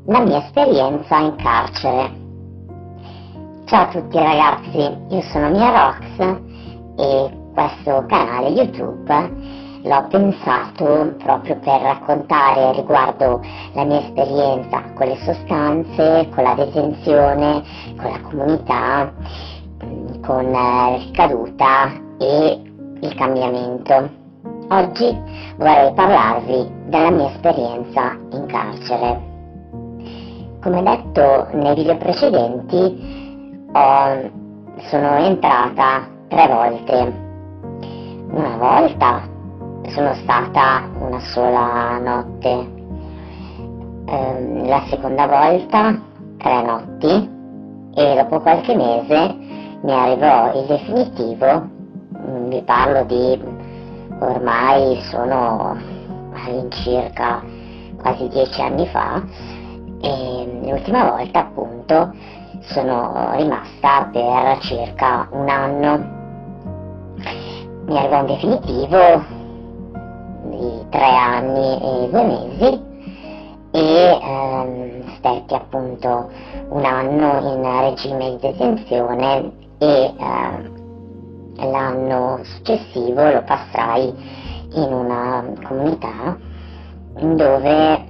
la mia esperienza in carcere. Ciao a tutti ragazzi, io sono Mia Rox e questo canale YouTube l'ho pensato proprio per raccontare riguardo la mia esperienza con le sostanze, con la detenzione, con la comunità, con la ricaduta e il cambiamento. Oggi vorrei parlarvi della mia esperienza in carcere. Come detto nei video precedenti, sono entrata 3 volte. Una volta sono stata una sola notte, la seconda volta 3 notti e dopo qualche mese mi arrivò il definitivo. Vi parlo di ormai sono all'incirca quasi 10 anni fa, e l'ultima volta appunto sono rimasta per circa un anno. Mi arrivò un definitivo di 3 anni e 2 mesi e stetti appunto un anno in regime di detenzione e l'anno successivo lo passai in una comunità dove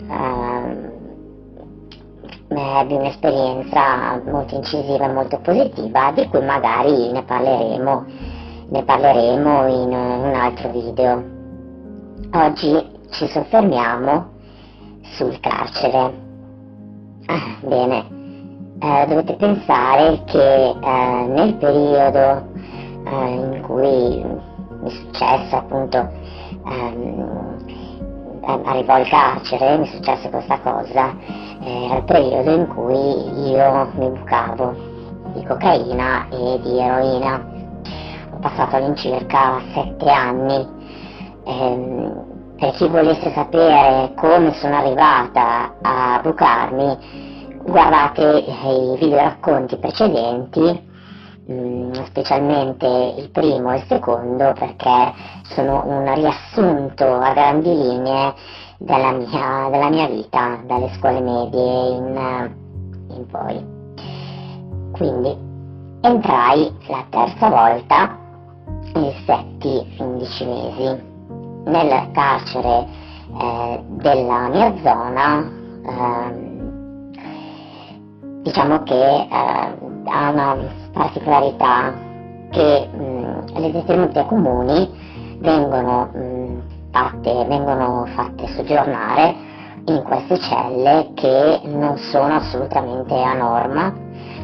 ebbi un'esperienza molto incisiva e molto positiva, di cui magari ne parleremo in un altro video. Oggi ci soffermiamo sul carcere. Bene, dovete pensare che nel periodo in cui mi è successo appunto arrivò al carcere, mi successe questa cosa, era il periodo in cui io mi bucavo di cocaina e di eroina. Ho passato all'incirca 7 anni. Per chi volesse sapere come sono arrivata a bucarmi, guardate i video racconti precedenti, specialmente il primo e il secondo, perché sono un riassunto a grandi linee della mia vita, dalle scuole medie in poi. Quindi entrai la terza volta e stetti 15 mesi nel carcere della mia zona. Diciamo che ha una particolarità che le detenute comuni vengono fatte soggiornare in queste celle che non sono assolutamente a norma,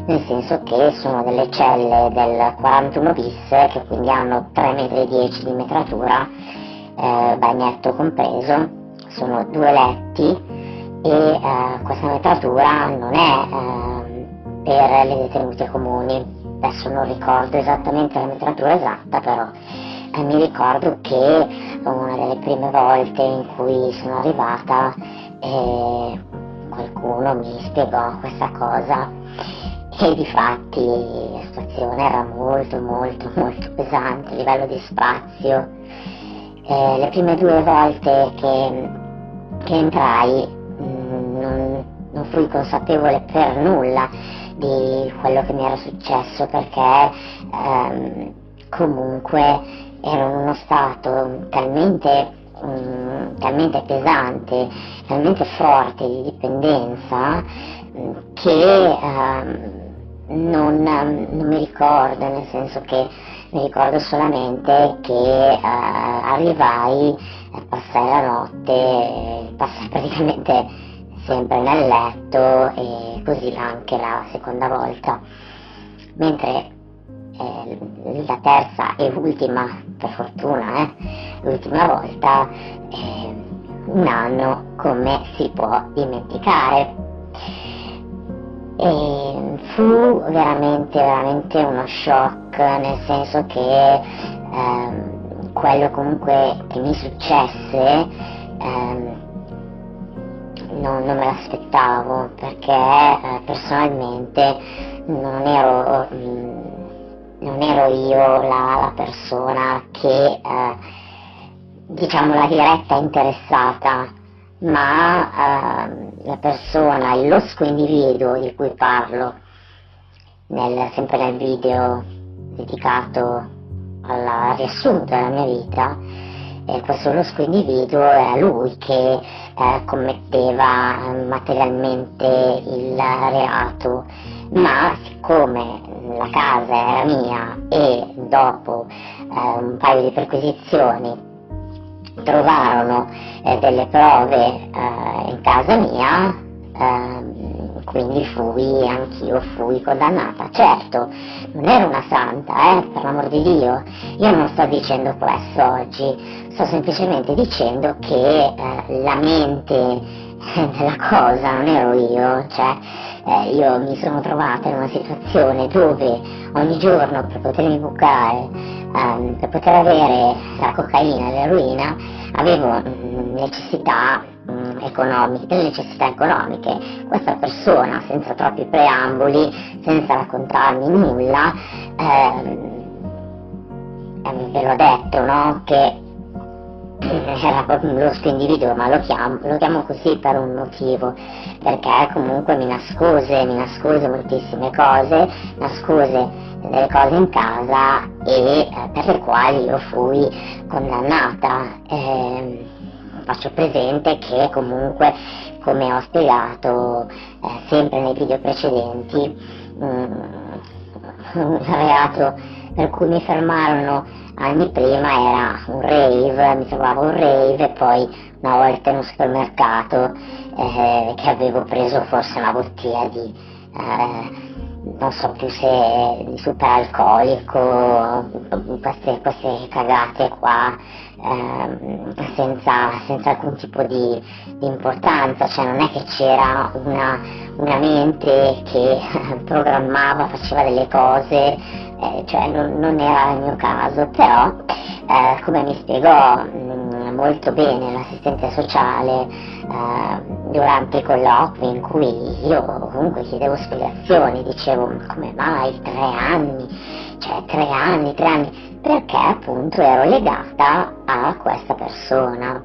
nel senso che sono delle celle del 41 bis, che quindi hanno 3,10 m di metratura, bagnetto compreso, sono 2 letti e questa metratura non è per le detenute comuni. Adesso non ricordo esattamente la metratura esatta, però mi ricordo che una delle prime volte in cui sono arrivata qualcuno mi spiegò questa cosa e difatti la situazione era molto pesante a livello di spazio. Le prime 2 volte che entrai non fui consapevole per nulla di quello che mi era successo, perché comunque ero in uno stato talmente pesante, talmente forte di dipendenza che non mi ricordo, nel senso che mi ricordo solamente che arrivai, passai la notte, passai praticamente sempre nel letto, e così anche la seconda volta, mentre la terza e ultima, per fortuna, l'ultima volta, un anno come si può dimenticare. E fu veramente uno shock, nel senso che quello comunque che mi successe non me l'aspettavo, perché personalmente non ero io la persona che, diciamo, la diretta interessata ma la persona, il losco individuo di cui parlo, sempre nel video dedicato al riassunto della mia vita, questo losco individuo era lui che commetteva materialmente il reato, ma siccome la casa era mia e dopo un paio di perquisizioni trovarono delle prove in casa mia, quindi anch'io fui condannata. Certo, non ero una santa, per l'amor di Dio, io non sto dicendo questo oggi, sto semplicemente dicendo che la mente della cosa non ero io, cioè io mi sono trovata in una situazione dove ogni giorno per potermi bucare, per poter avere la cocaina e l'eroina, avevo necessità delle necessità economiche. Questa persona, senza troppi preamboli, senza raccontarmi nulla, ve l'ho detto, no? Che era proprio un losco individuo, ma lo chiamo così per un motivo, perché comunque mi nascose moltissime cose, nascose delle cose in casa e per le quali io fui condannata. Faccio presente che comunque, come ho spiegato sempre nei video precedenti, il reato per cui mi fermarono anni prima era un rave, mi trovavo un rave e poi una volta in un supermercato che avevo preso forse una bottiglia di non so più se di superalcolico, queste cagate qua, senza alcun tipo di importanza, cioè non è che c'era una mente che programmava, faceva delle cose, cioè non era il mio caso, però come mi spiegò molto bene l'assistente sociale durante i colloqui in cui io comunque chiedevo spiegazioni, dicevo come mai 3 anni, cioè 3 anni, perché appunto ero legata a questa persona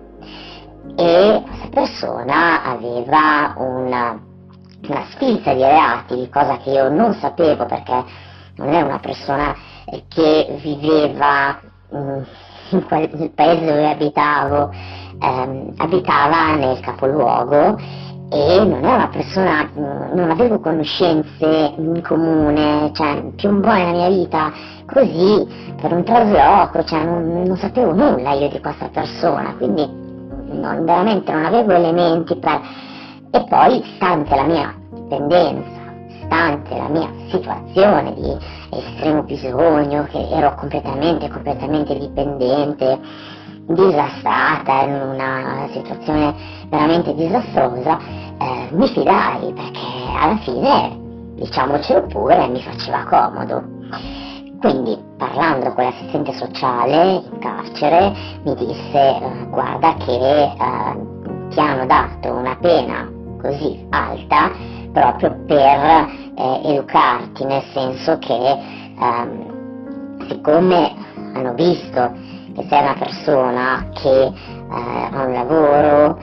e questa persona aveva una sfilza di reati, cosa che io non sapevo perché non era una persona che viveva nel paese dove abitavo, abitava nel capoluogo e non era una persona, non avevo conoscenze in comune, cioè più un po' nella mia vita, così per un trasloco, cioè non sapevo nulla io di questa persona, quindi veramente non avevo elementi per... E poi, stante la mia dipendenza, stante la mia situazione di estremo bisogno, che ero completamente dipendente, disastrata, in una situazione veramente disastrosa, mi fidai perché alla fine, diciamocelo pure, mi faceva comodo. Quindi parlando con l'assistente sociale in carcere mi disse guarda che ti hanno dato una pena così alta proprio per educarti, nel senso che siccome hanno visto che sei una persona che ha un lavoro,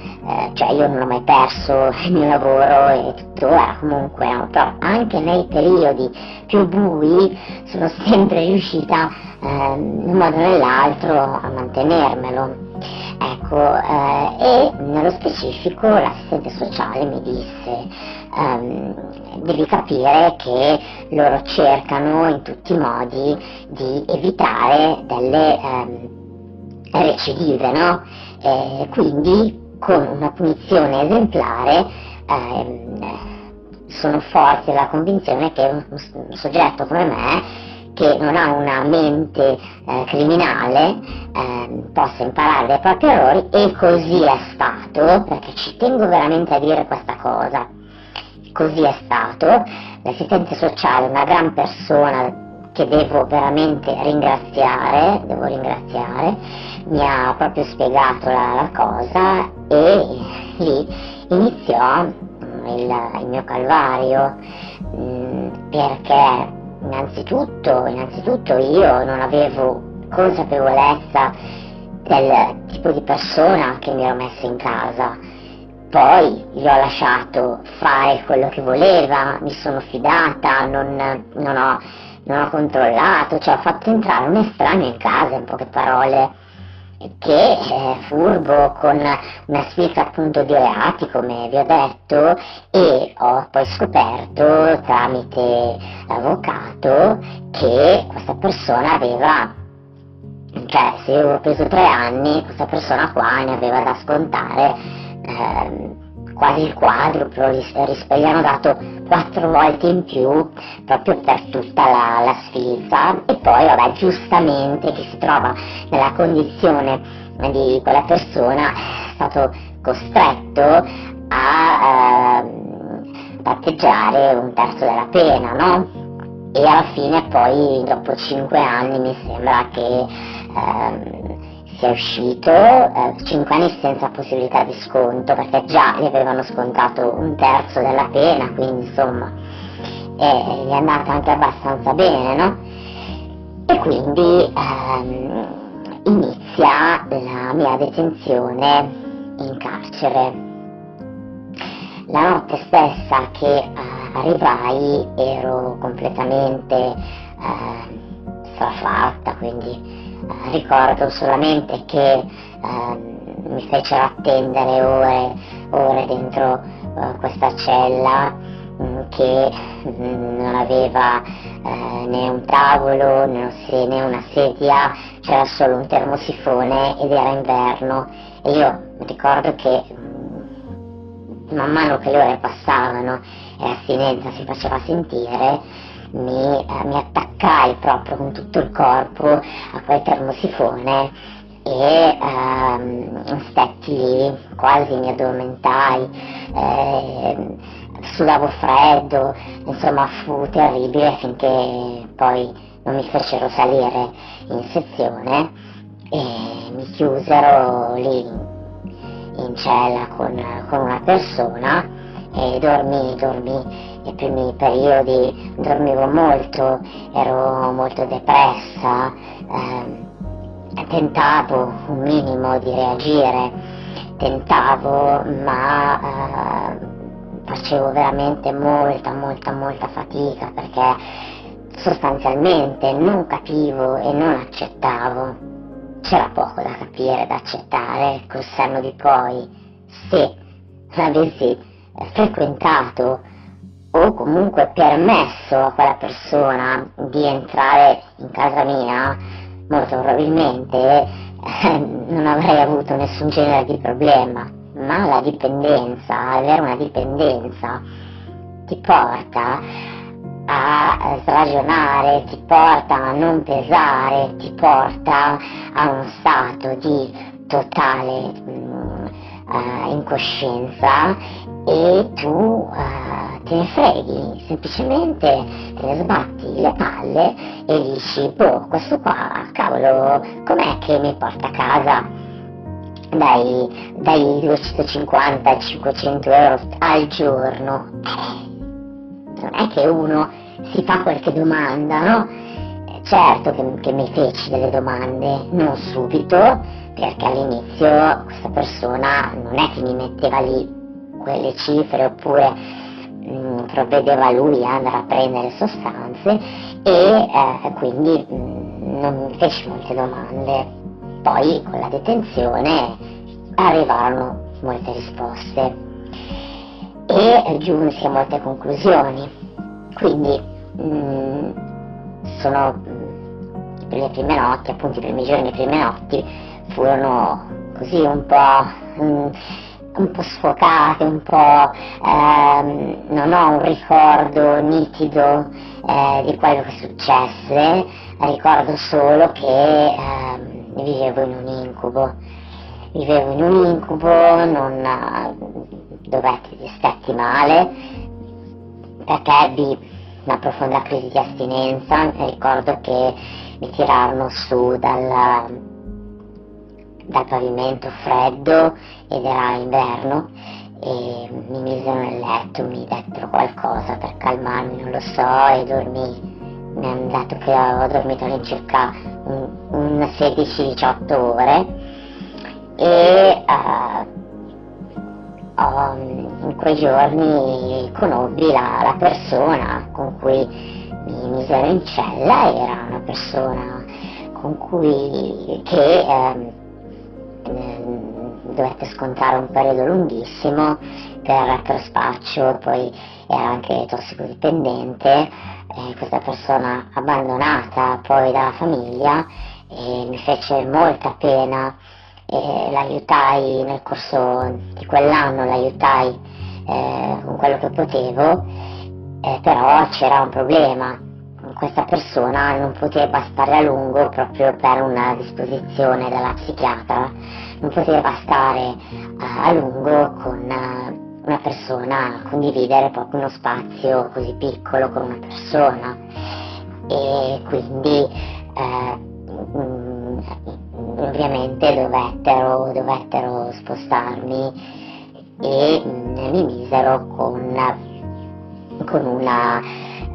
cioè io non ho mai perso il mio lavoro e tuttora comunque, no, però anche nei periodi più bui sono sempre riuscita in un modo o nell'altro a mantenermelo. Ecco, e nello specifico l'assistente sociale mi disse devi capire che loro cercano in tutti i modi di evitare delle recidive, no? Quindi con una punizione esemplare sono forte della convinzione che un soggetto come me, che non ha una mente criminale, possa imparare dai propri errori, e così è stato, perché ci tengo veramente a dire questa cosa, così è stato. L'assistente sociale è una gran persona che devo veramente ringraziare, mi ha proprio spiegato la cosa e lì iniziò il mio calvario, perché innanzitutto io non avevo consapevolezza del tipo di persona che mi ero messa in casa, poi gli ho lasciato fare quello che voleva, mi sono fidata, non ho controllato, cioè ho fatto entrare un estraneo in casa, in poche parole, che è furbo, con una spicca appunto di reati, come vi ho detto, e ho poi scoperto tramite l'avvocato che questa persona aveva, cioè se io avevo preso 3 anni, questa persona qua ne aveva da scontare quasi il quadruplo, gli hanno dato 4 volte in più proprio per tutta la sfilza. E poi vabbè, giustamente chi si trova nella condizione di quella persona è stato costretto a patteggiare un terzo della pena, no? E alla fine poi dopo 5 anni mi sembra che sia uscito, 5 anni senza possibilità di sconto, perché già gli avevano scontato un terzo della pena, quindi insomma gli è andata anche abbastanza bene, no? E quindi inizia la mia detenzione in carcere. La notte stessa che arrivai ero completamente strafatta, quindi ricordo solamente che mi fecero attendere ore dentro questa cella che non aveva né un tavolo né una sedia, c'era solo un termosifone ed era inverno, e io ricordo che man mano che le ore passavano e l'astinenza si faceva sentire, mi attaccai proprio con tutto il corpo a quel termosifone e stetti lì, quasi mi addormentai, sudavo freddo, insomma fu terribile finché poi non mi fecero salire in sezione e mi chiusero lì in cella con una persona e dormì. Nei primi periodi dormivo molto, ero molto depressa, tentavo un minimo di reagire, ma facevo veramente molta fatica, perché sostanzialmente non capivo e non accettavo. C'era poco da capire, da accettare col senno di poi. Se avessi frequentato o comunque permesso a quella persona di entrare in casa mia, molto probabilmente non avrei avuto nessun genere di problema. Ma la dipendenza, avere una dipendenza, ti porta a ragionare, ti porta a non pesare, ti porta a uno stato di totale incoscienza, e tu te ne freghi, semplicemente te ne sbatti le palle e dici, boh, questo qua, cavolo, com'è che mi porta a casa dai 250 ai 500 euro al giorno? Non è che uno si fa qualche domanda, no? Certo che mi feci delle domande, non subito, perché all'inizio questa persona non è che mi metteva lì quelle cifre oppure provvedeva lui a andare a prendere sostanze, e quindi non mi feci molte domande. Poi con la detenzione arrivarono molte risposte e giunsi a molte conclusioni. Quindi le prime notti, appunto i primi giorni, le prime notti furono così un po' sfocate, un po' non ho un ricordo nitido di quello che successe, ricordo solo che vivevo in un incubo, dovetti stetti male perché ebbi una profonda crisi di astinenza. Ricordo che mi tirarono su dal pavimento freddo ed era inverno e mi misero nel letto, mi dettero qualcosa per calmarmi, non lo so, e dormii. Mi hanno detto che ho dormito all'incirca un 16-18 ore e in quei giorni conobbi la persona con cui mi misero in cella. Era una persona con cui dovette scontare un periodo lunghissimo per spaccio, poi era anche tossicodipendente, questa persona abbandonata poi dalla famiglia, e mi fece molta pena. L'aiutai nel corso di quell'anno, l'aiutai con quello che potevo, però c'era un problema: questa persona non poteva stare a lungo proprio per una disposizione della psichiatra, non poteva stare a lungo con una persona, condividere proprio uno spazio così piccolo con una persona, e quindi ovviamente dovettero spostarmi e mi misero con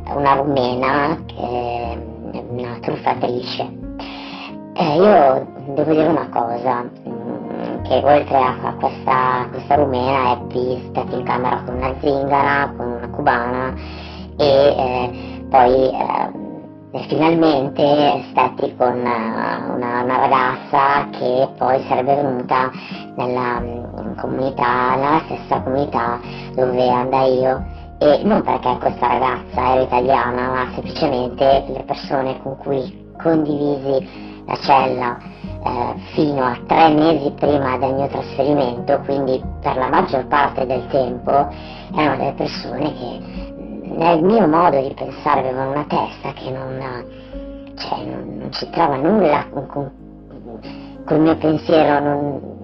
una rumena, una truffatrice. Io devo dire una cosa, che oltre a questa rumena ebbi stati in camera con una zingara, con una cubana, e poi finalmente stati con una ragazza che poi sarebbe venuta nella stessa comunità dove andai io, e non perché questa ragazza era italiana, ma semplicemente le persone con cui condivisi la cella fino a 3 mesi prima del mio trasferimento, quindi per la maggior parte del tempo, erano delle persone che nel mio modo di pensare avevano una testa che non c'entrava nulla col mio pensiero.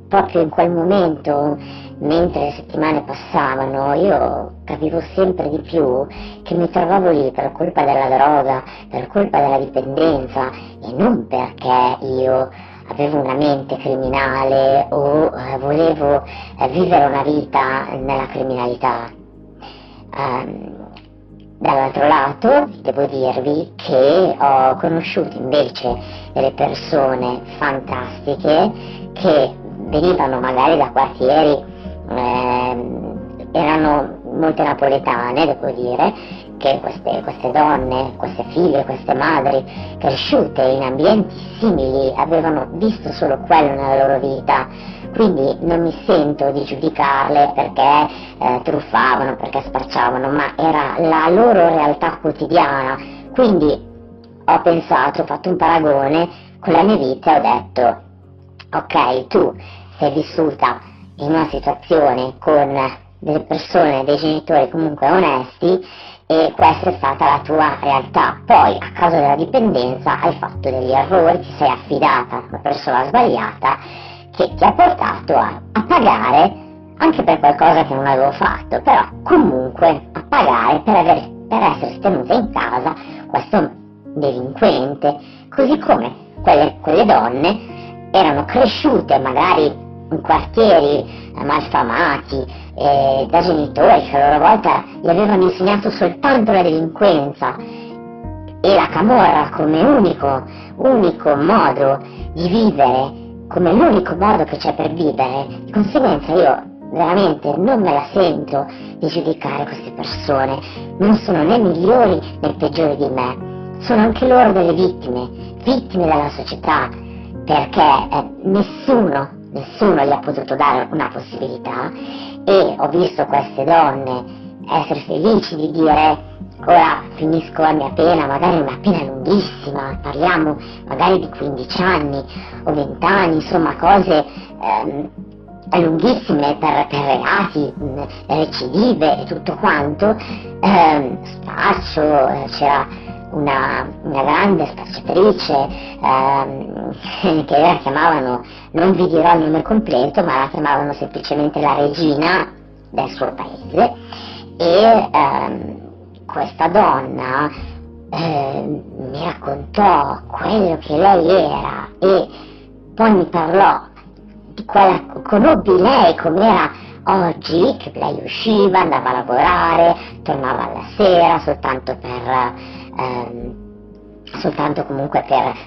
Proprio in quel momento, mentre le settimane passavano, io capivo sempre di più che mi trovavo lì per colpa della droga, per colpa della dipendenza, e non perché io avevo una mente criminale o volevo vivere una vita nella criminalità. Dall'altro lato devo dirvi che ho conosciuto invece delle persone fantastiche che venivano magari da quartieri, erano molte napoletane, devo dire, che queste donne, queste figlie, queste madri cresciute in ambienti simili avevano visto solo quello nella loro vita, quindi non mi sento di giudicarle perché truffavano, perché spacciavano, ma era la loro realtà quotidiana. Quindi ho fatto un paragone con la mia vita e ho detto: ok, tu sei vissuta in una situazione con delle persone, dei genitori comunque onesti, e questa è stata la tua realtà. Poi, a causa della dipendenza, hai fatto degli errori, ti sei affidata a una persona sbagliata che ti ha portato a pagare anche per qualcosa che non avevo fatto, però comunque a pagare per essere tenuta in casa questo delinquente. Così come quelle donne erano cresciute magari in quartieri malfamati, da genitori che a loro volta gli avevano insegnato soltanto la delinquenza e la camorra come unico modo di vivere, come l'unico modo che c'è per vivere. Di conseguenza io veramente non me la sento di giudicare queste persone, non sono né migliori né peggiori di me, sono anche loro delle vittime della società, perché nessuno gli ha potuto dare una possibilità, e ho visto queste donne essere felici di dire: ora finisco la mia pena, magari una pena lunghissima, parliamo magari di 15 anni o 20 anni, insomma cose lunghissime per reati, recidive e tutto quanto, spaccio, c'era una grande spacciatrice che la chiamavano, non vi dirò il nome completo, ma la chiamavano semplicemente la regina del suo paese, e questa donna mi raccontò quello che lei era, e poi mi parlò di conobbi lei com'era oggi, che lei usciva, andava a lavorare, tornava alla sera soltanto comunque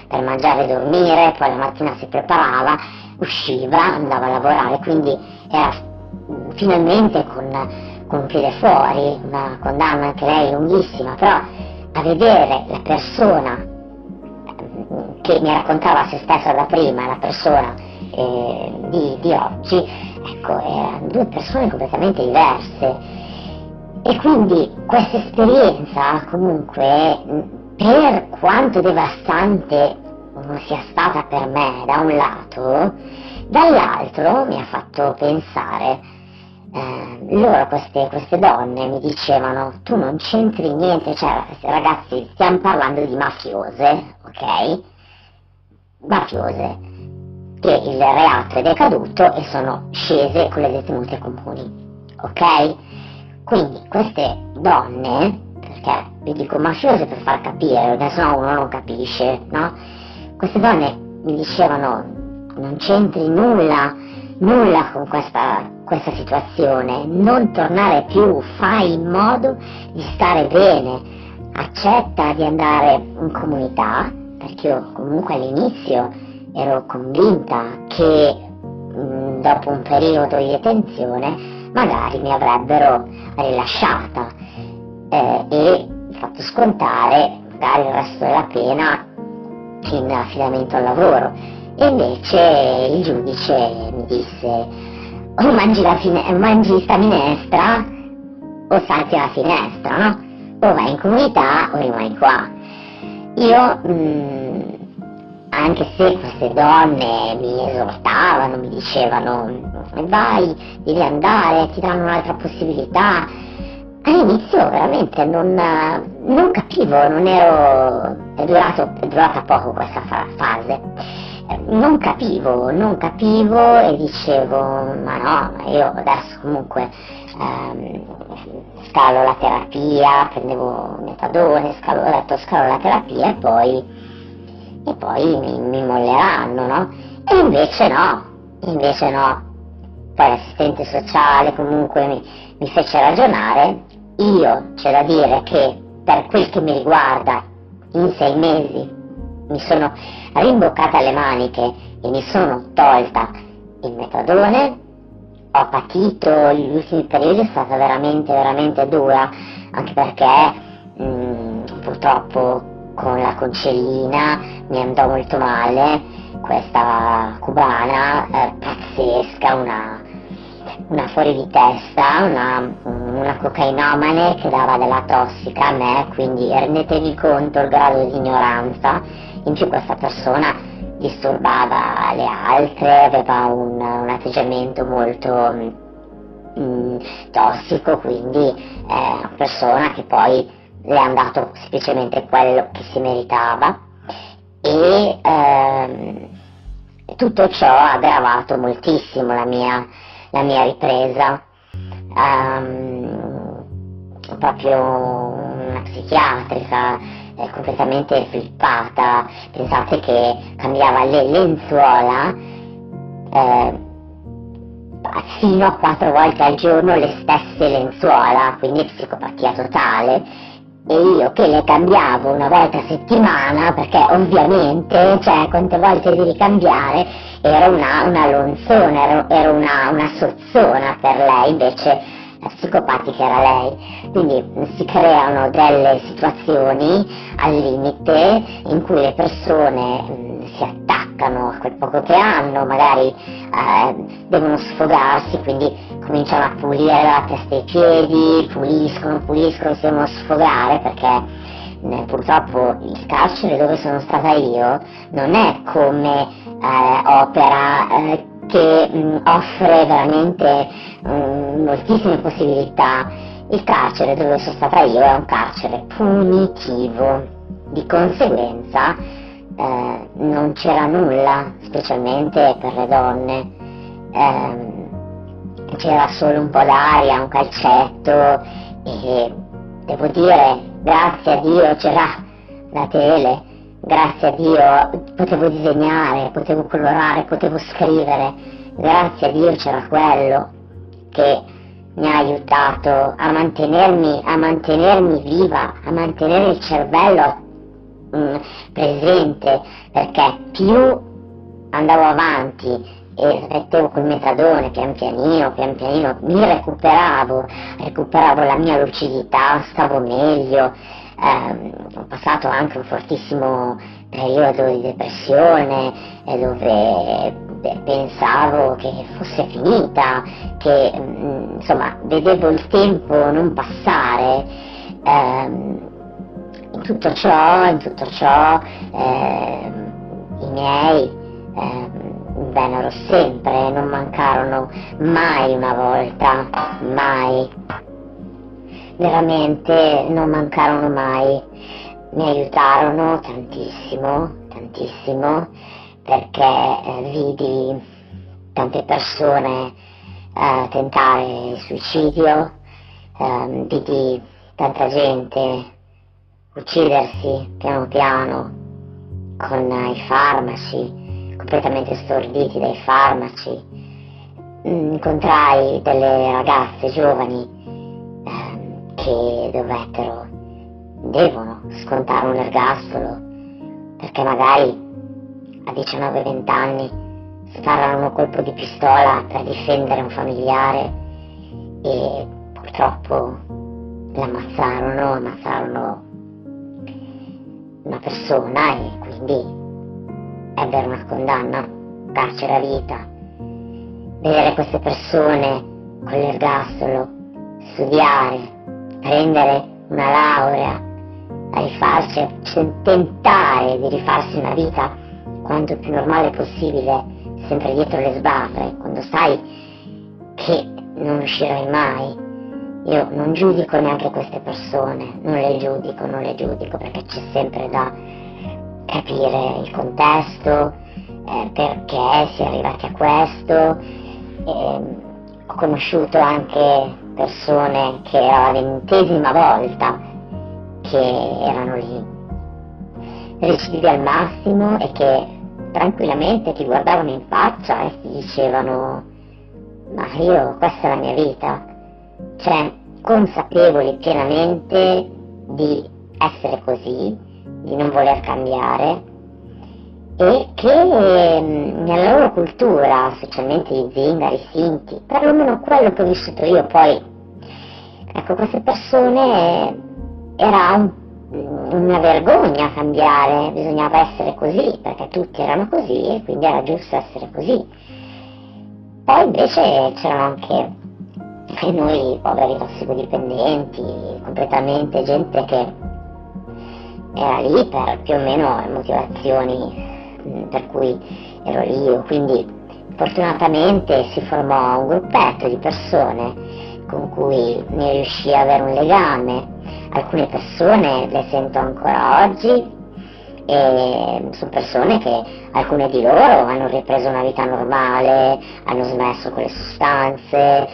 per mangiare e dormire, poi la mattina si preparava, usciva, andava a lavorare, quindi era finalmente con un piede fuori, una condanna anche lei lunghissima, però a vedere la persona che mi raccontava se stessa da prima, la persona di oggi, ecco, erano due persone completamente diverse. E quindi questa esperienza, comunque, per quanto devastante non sia stata per me da un lato, dall'altro mi ha fatto pensare, loro queste donne mi dicevano: tu non c'entri niente, cioè ragazzi, stiamo parlando di mafiose, ok? Mafiose, che il reato è decaduto e sono scese con le detenute comuni, ok? Quindi queste donne, perché vi dico mafiose per far capire, perché sennò uno non capisce, no? Queste donne mi dicevano: non c'entri nulla con questa situazione, non tornare più, fai in modo di stare bene, accetta di andare in comunità, perché io comunque all'inizio ero convinta che dopo un periodo di detenzione magari mi avrebbero rilasciata e fatto scontare magari il resto della pena in affidamento al lavoro. E invece il giudice mi disse: o mangi sta minestra o salti la finestra, no? O vai in comunità o rimani qua. Io, anche se queste donne mi esortavano, mi dicevano: vai, devi andare, ti danno un'altra possibilità, all'inizio veramente non capivo, non ero, è durata poco questa fase, non capivo e dicevo: ma no, ma io adesso comunque scalo la terapia, prendevo metadone, scalo la terapia e poi mi molleranno, no? E invece no. Poi l'assistente sociale comunque mi fece ragionare. Io c'è da dire che per quel che mi riguarda in 6 mesi mi sono rimboccata le maniche e mi sono tolta il metadone. Ho patito, gli ultimi periodi è stata veramente dura, anche perché purtroppo con la concellina mi andò molto male, questa cubana pazzesca, una fuori di testa, una cocainomane che dava della tossica a me, quindi rendetevi conto il grado di ignoranza. In più questa persona disturbava le altre, aveva un atteggiamento molto tossico, quindi è una persona che poi le è andato semplicemente quello che si meritava e tutto ciò ha aggravato moltissimo la mia ripresa. Proprio una psichiatrica completamente flippata, pensate che cambiava le lenzuola fino a 4 volte al giorno, le stesse lenzuola, quindi psicopatia totale. E io che le cambiavo una volta a settimana, perché ovviamente, cioè, quante volte devi cambiare, ero una lonzona, ero una sozzona per lei, invece la psicopatica era lei. Quindi si creano delle situazioni al limite in cui le persone si attaccano a quel poco che hanno, magari devono sfogarsi, quindi cominciano a pulire la testa e i piedi, puliscono, si devono sfogare, perché purtroppo il carcere dove sono stata io non è come Opera che offre veramente moltissime possibilità. Il carcere dove sono stata io è un carcere punitivo, di conseguenza non c'era nulla, specialmente per le donne. C'era solo un po' d'aria, un calcetto e devo dire, grazie a Dio c'era la tele, grazie a Dio potevo disegnare, potevo colorare, potevo scrivere, grazie a Dio c'era quello che mi ha aiutato a mantenermi viva, a mantenere il cervello presente, perché più andavo avanti e smettevo col metadone pian pianino, mi recuperavo la mia lucidità, stavo meglio, ho passato anche un fortissimo periodo di depressione dove pensavo che fosse finita, che insomma vedevo il tempo non passare. In tutto ciò i miei vennero sempre, non mancarono mai una volta, mai, veramente non mancarono mai, mi aiutarono tantissimo, perché vidi tante persone tentare il suicidio, vidi tanta gente uccidersi piano piano con i farmaci, completamente storditi dai farmaci. Incontrai delle ragazze giovani che devono scontare un ergastolo perché magari a 19-20 anni sparano un colpo di pistola per difendere un familiare e purtroppo ammazzarono una persona e quindi ebbero una condanna, carcere a vita. Vedere queste persone con l'ergastolo, studiare, prendere una laurea, tentare di rifarsi una vita quanto più normale possibile, sempre dietro le sbarre, quando sai che non uscirai mai. Io non giudico neanche queste persone, non le giudico perché c'è sempre da capire il contesto, perché si è arrivati a questo. Ho conosciuto anche persone che era la 20ª volta che erano lì, recidivi al massimo e che tranquillamente ti guardavano in faccia e ti dicevano: ma questa è la mia vita, cioè consapevoli pienamente di essere così, di non voler cambiare, e che nella loro cultura, specialmente gli zingari, sinti, perlomeno quello che ho vissuto io, poi ecco, queste persone era una vergogna cambiare, bisognava essere così perché tutti erano così e quindi era giusto essere così. Poi invece c'erano anche noi poveri tossicodipendenti, completamente gente che era lì per più o meno le motivazioni per cui ero lì io, quindi fortunatamente si formò un gruppetto di persone con cui ne riuscii ad avere un legame. Alcune persone le sento ancora oggi e sono persone che, alcune di loro hanno ripreso una vita normale, hanno smesso con le sostanze,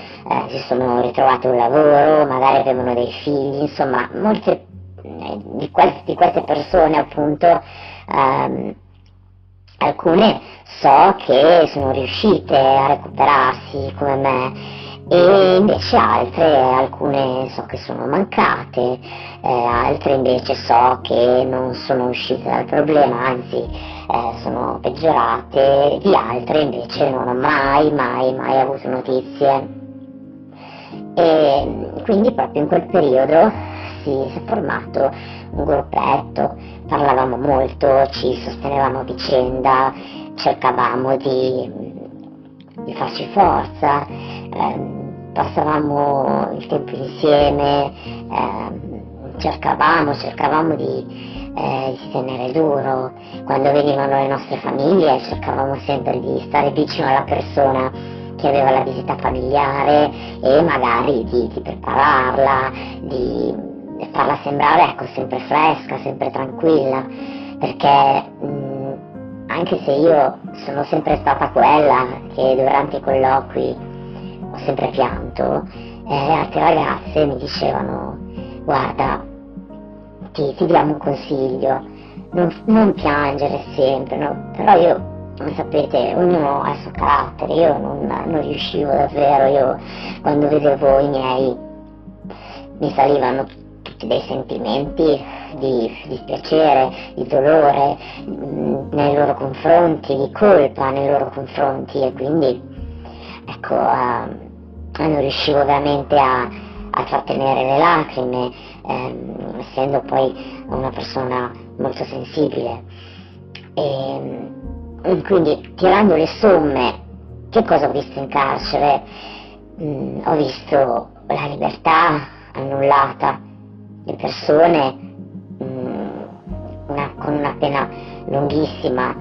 si sono ritrovate un lavoro, magari avevano dei figli, insomma molte di queste persone appunto, alcune so che sono riuscite a recuperarsi come me e invece alcune so che sono mancate, altre invece so che non sono uscite dal problema, anzi sono peggiorate, di altre invece non ho mai avuto notizie. E quindi proprio in quel periodo si è formato un gruppetto, parlavamo molto, ci sostenevamo a vicenda, cercavamo di farci forza, passavamo il tempo insieme, cercavamo di tenere duro. Quando venivano le nostre famiglie cercavamo sempre di stare vicino alla persona che aveva la visita familiare e magari di prepararla, di farla sembrare sempre fresca, sempre tranquilla, perché anche se io sono sempre stata quella che durante i colloqui ho sempre pianto, le altre ragazze mi dicevano: guarda, ti diamo un consiglio, non piangere sempre, no? Però io, come sapete, ognuno ha il suo carattere, io non riuscivo davvero, io quando vedevo i miei mi salivano tutte dei sentimenti di dispiacere, di dolore nei loro confronti, di colpa nei loro confronti, e quindi ecco non riuscivo veramente a trattenere le lacrime, essendo poi una persona molto sensibile. E quindi, tirando le somme, che cosa ho visto in carcere? Ho visto la libertà annullata, le persone con una pena lunghissima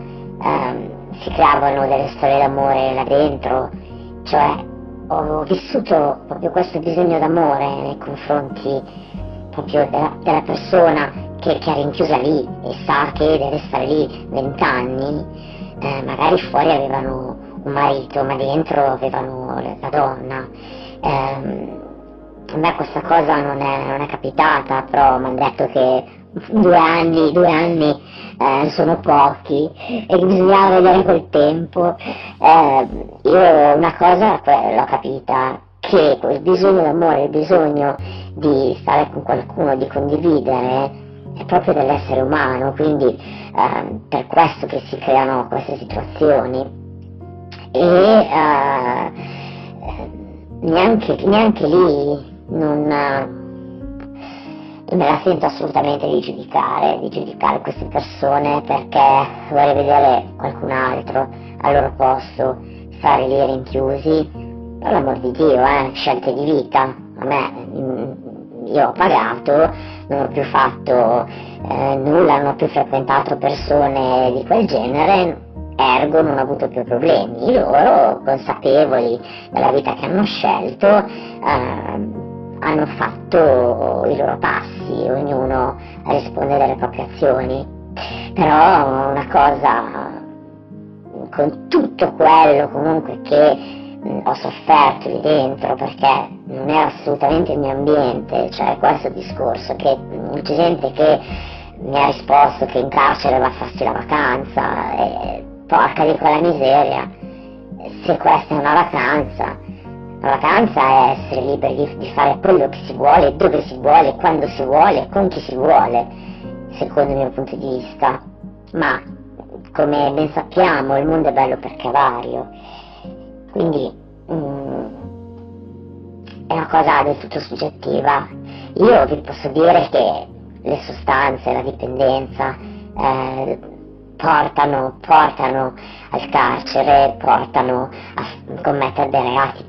si creavano delle storie d'amore là dentro, cioè ho vissuto proprio questo bisogno d'amore nei confronti proprio della persona che è rinchiusa lì e sa che deve stare lì 20 anni, magari fuori avevano un marito ma dentro avevano la donna. A me questa cosa non è capitata, però mi hanno detto che 2 anni sono pochi e che bisognava vedere col tempo. Io una cosa l'ho capita, che quel bisogno d'amore, il bisogno di stare con qualcuno, di condividere, è proprio dell'essere umano, quindi per questo che si creano queste situazioni. E neanche lì non me la sento assolutamente di giudicare queste persone, perché vorrei vedere qualcun altro al loro posto stare lì rinchiusi, per l'amor di Dio, scelte di vita. A me, io ho pagato, non ho più fatto nulla, non ho più frequentato persone di quel genere, ergo non ho avuto più problemi. Loro, consapevoli della vita che hanno scelto, hanno fatto i loro passi, ognuno risponde delle proprie azioni. Però una cosa, con tutto quello comunque che ho sofferto lì dentro, perché non era assolutamente il mio ambiente, cioè questo discorso, che c'è gente che mi ha risposto che in carcere va a farsi la vacanza, e porca di quella miseria, se questa è una vacanza, la vacanza è essere liberi di fare quello che si vuole, dove si vuole, quando si vuole, con chi si vuole, secondo il mio punto di vista. Ma come ben sappiamo il mondo è bello perché è vario, quindi è una cosa del tutto soggettiva. Io vi posso dire che le sostanze, la dipendenza portano al carcere, portano a commettere dei reati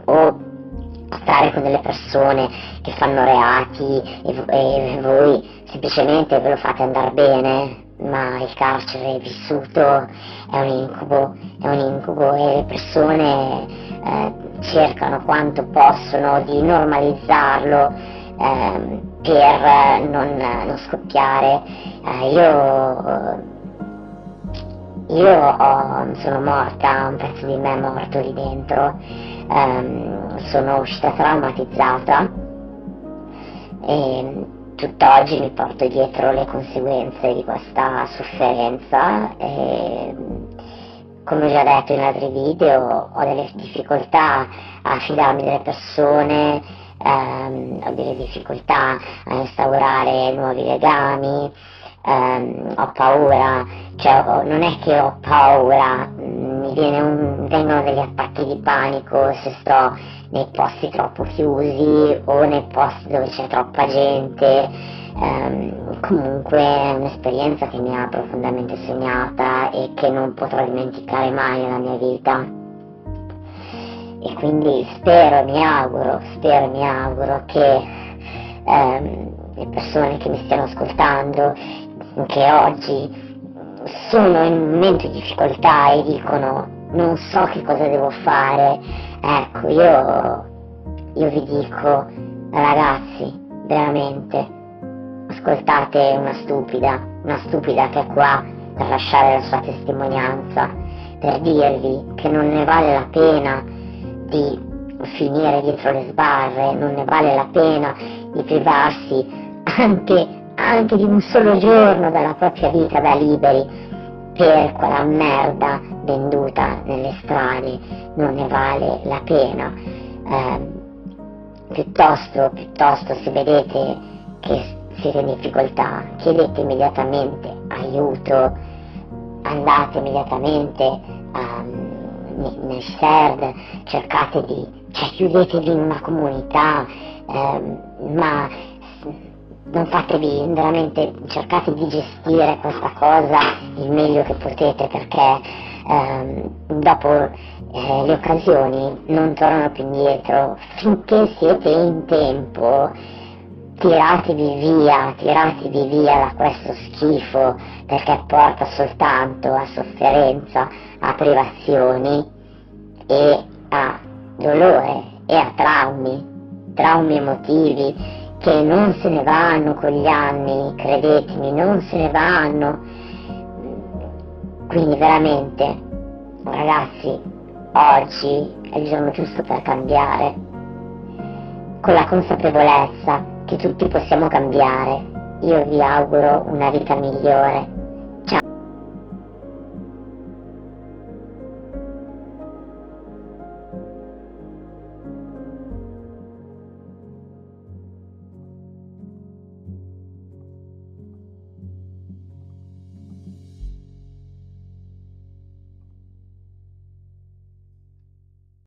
o a stare con delle persone che fanno reati e voi semplicemente ve lo fate andare bene, ma il carcere vissuto è un incubo e le persone cercano quanto possono di normalizzarlo per non scoppiare. Io sono morta, un pezzo di me è morto lì dentro, sono uscita traumatizzata e tutt'oggi mi porto dietro le conseguenze di questa sofferenza e, come ho già detto in altri video, ho delle difficoltà a fidarmi delle persone, ho delle difficoltà a instaurare nuovi legami, ho paura, cioè non è che ho paura, vengono degli attacchi di panico se sto nei posti troppo chiusi o nei posti dove c'è troppa gente. Comunque è un'esperienza che mi ha profondamente segnata e che non potrò dimenticare mai nella mia vita, e quindi spero, mi auguro che le persone che mi stiano ascoltando, che oggi sono in un momento di difficoltà e dicono non so che cosa devo fare, ecco, io vi dico, ragazzi, veramente ascoltate una stupida che è qua per lasciare la sua testimonianza, per dirvi che non ne vale la pena di finire dietro le sbarre, non ne vale la pena di privarsi anche di un solo giorno dalla propria vita da liberi per quella merda venduta nelle strade, non ne vale la pena. Piuttosto se vedete che siete in difficoltà, chiedete immediatamente aiuto, andate immediatamente nel CERD, cercate chiudetevi in una comunità, ma non fatevi veramente, cercate di gestire questa cosa il meglio che potete, perché dopo le occasioni non tornano più indietro. Finché siete in tempo, tiratevi via da questo schifo, perché porta soltanto a sofferenza, a privazioni e a dolore e a traumi emotivi che non se ne vanno con gli anni, credetemi, non se ne vanno. Quindi veramente, ragazzi, oggi è il giorno giusto per cambiare, con la consapevolezza che tutti possiamo cambiare. Io vi auguro una vita migliore.